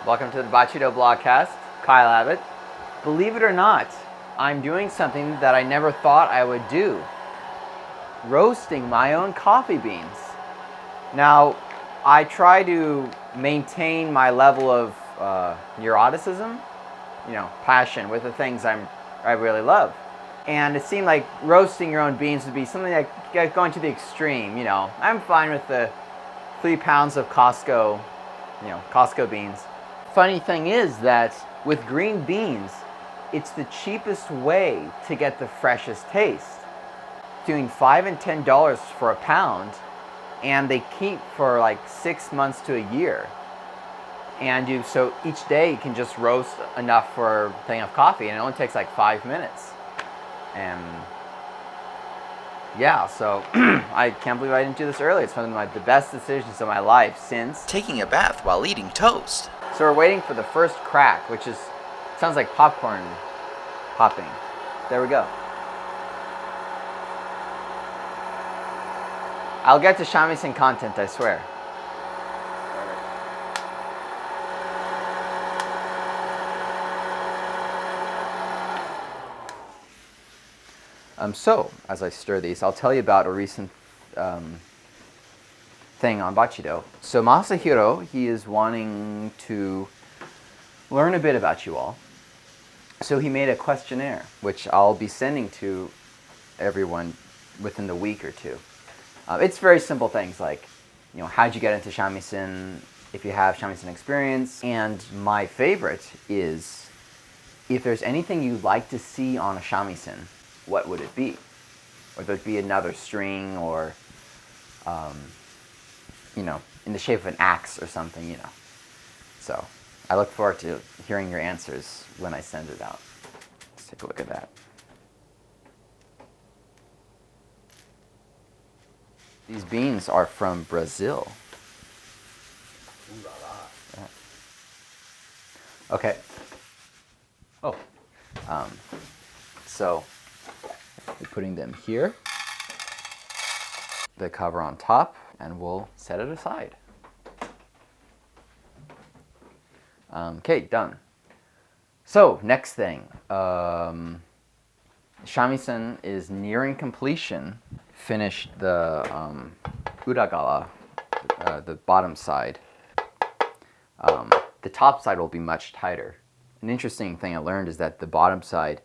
Welcome to the Bachido Blogcast. Kyle Abbott. Believe it or not, I'm doing something that I never thought I would do. Roasting my own coffee beans. Now, I try to maintain my level of neuroticism, passion with the things I really love. And it seemed like roasting your own beans would be something like going to the extreme, I'm fine with the 3 pounds of Costco beans. Funny thing is that with green beans, it's the cheapest way to get the freshest taste. Doing $5 and $10 for a pound, and they keep for like 6 months to a year. And so each day you can just roast enough for a thing of coffee, and it only takes like 5 minutes. And yeah, so I can't believe I didn't do this earlier. It's one of the best decisions of my life since taking a bath while eating toast. So we're waiting for the first crack, which sounds like popcorn popping. There we go. I'll get to Shamisen content, I swear. So, as I stir these, I'll tell you about a recent thing on Bachido. So Masahiro, he is wanting to learn a bit about you all. So he made a questionnaire, which I'll be sending to everyone within the week or two. It's very simple things like, how'd you get into Shamisen, if you have Shamisen experience, and my favorite is, if there's anything you'd like to see on a Shamisen, what would it be? Whether it be another string or, in the shape of an axe or something, So I look forward to hearing your answers when I send it out. Let's take a look at that. These beans are from Brazil. Yeah. Okay. Oh. So we're putting them here. The cover on top, and we'll set it aside. Okay, done. So, next thing. Shamisen is nearing completion. Finished the uragawa, the bottom side. The top side will be much tighter. An interesting thing I learned is that the bottom side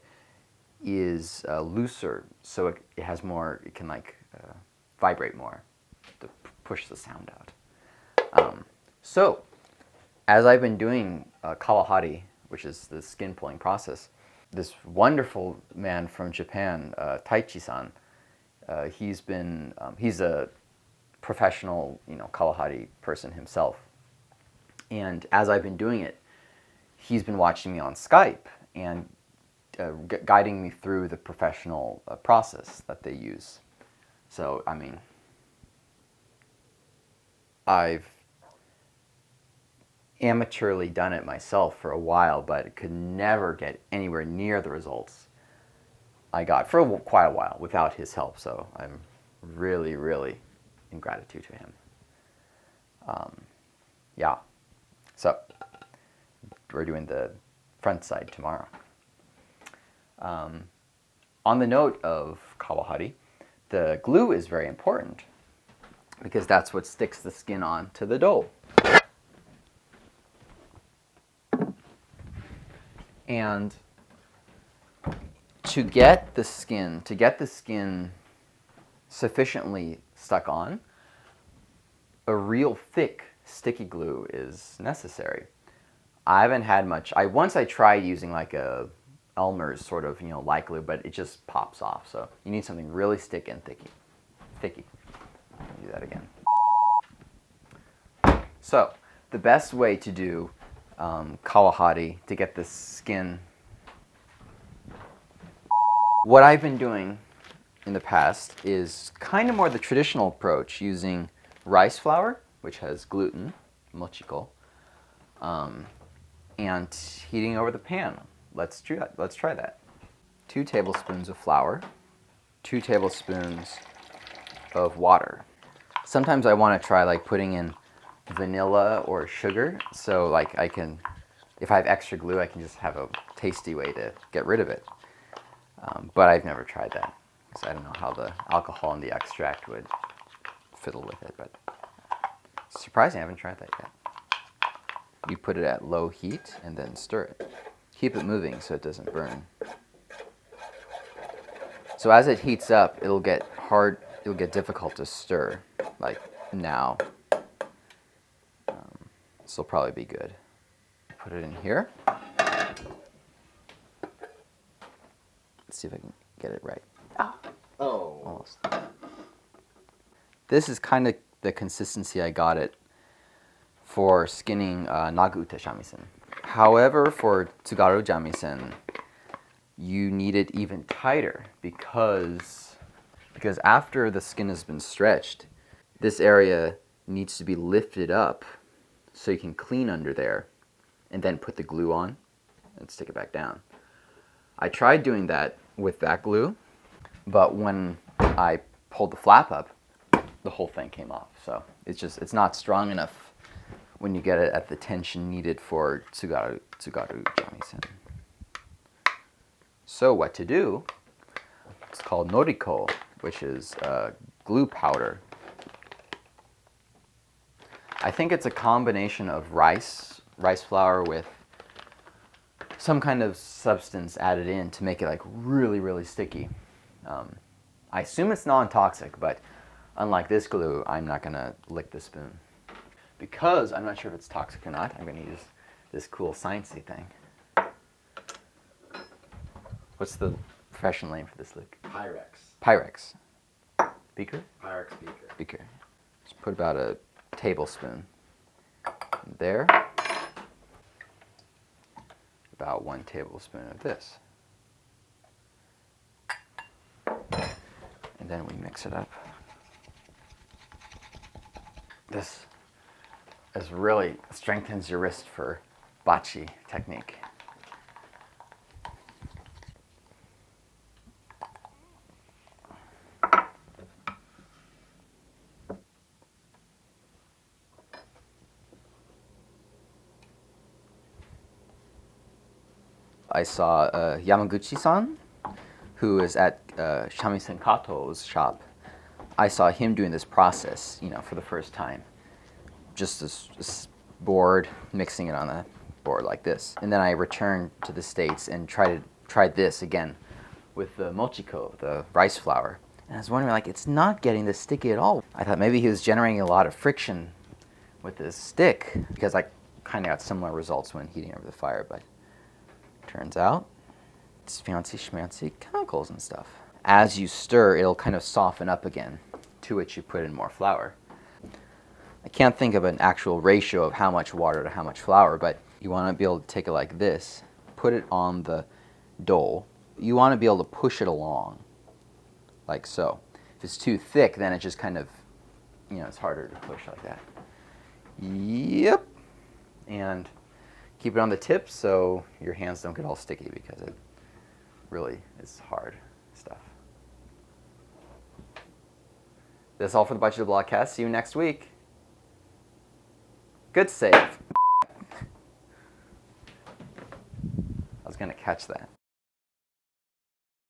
is looser, so it has more, it can vibrate more to push the sound out. So, as I've been doing kawahari, which is the skin pulling process, this wonderful man from Japan, Taichi-san, he's a professional, kawahari person himself. And as I've been doing it, he's been watching me on Skype and guiding me through the professional process that they use. So, I've amateurly done it myself for a while, but could never get anywhere near the results I got for quite a while without his help. So I'm really, really in gratitude to him. Yeah. So we're doing the front side tomorrow. On the note of kawahari, the glue is very important because that's what sticks the skin on to the dough. And to get the skin sufficiently stuck on, a real thick sticky glue is necessary. I haven't had much. Once I tried using like a Elmer's sort of, light glue, but it just pops off. So you need something really sticky and thicky. Do that again. So the best way to do kawahari, to get the skin, what I've been doing in the past is kind of more the traditional approach, using rice flour, which has gluten, mochiko, and heating over the pan. Let's try that. 2 tablespoons of flour, 2 tablespoons of water. Sometimes I want to try putting in vanilla or sugar, so I can If I have extra glue, I can just have a tasty way to get rid of it. But I've never tried that, because I don't know how the alcohol in the extract would fiddle with it. But it's surprising, I haven't tried that yet. You put it at low heat and then stir it. Keep it moving so it doesn't burn. So as it heats up, it'll get hard, it'll get difficult to stir, like now. This will probably be good. Put it in here. Let's see if I can get it right. Oh. Almost. This is kind of the consistency I got it for skinning Naguute Shamisen. However, for Tsugaru Shamisen, you need it even tighter because after the skin has been stretched, this area needs to be lifted up so you can clean under there and then put the glue on and stick it back down. I tried doing that with that glue, but when I pulled the flap up, the whole thing came off. So it's not strong enough when you get it at the tension needed for Tsugaru Shamisen. So what to do? It's called Noriko, which is glue powder. I think it's a combination of rice flour with some kind of substance added in to make it like really, really sticky. I assume it's non-toxic, but unlike this glue, I'm not gonna lick the spoon. Because I'm not sure if it's toxic or not, I'm gonna use this cool sciencey thing. What's the professional name for this lick? Pyrex. Pyrex. Beaker? Pyrex beaker. Beaker. Just put about a tablespoon there. About 1 tablespoon of this. And then we mix it up. This really strengthens your wrist for bachi technique. I saw Yamaguchi-san, who is at Shamisen Kato's shop. I saw him doing this process, for the first time. Just this board, mixing it on a board like this. And then I returned to the States and tried this again with the mochiko, the rice flour. And I was wondering, it's not getting this sticky at all. I thought maybe he was generating a lot of friction with this stick, because I kind of got similar results when heating over the fire, but turns out it's fancy schmancy chemicals and stuff. As you stir, it'll kind of soften up again, to which you put in more flour. I can't think of an actual ratio of how much water to how much flour, but you want to be able to take it like this, put it on the dough. You want to be able to push it along, like so. If it's too thick, then it just kind of, it's harder to push like that. Yep. And keep it on the tip so your hands don't get all sticky, because it really is hard stuff. That's all for the Bachido Blogcast. See you next week. Good save. I was going to catch that.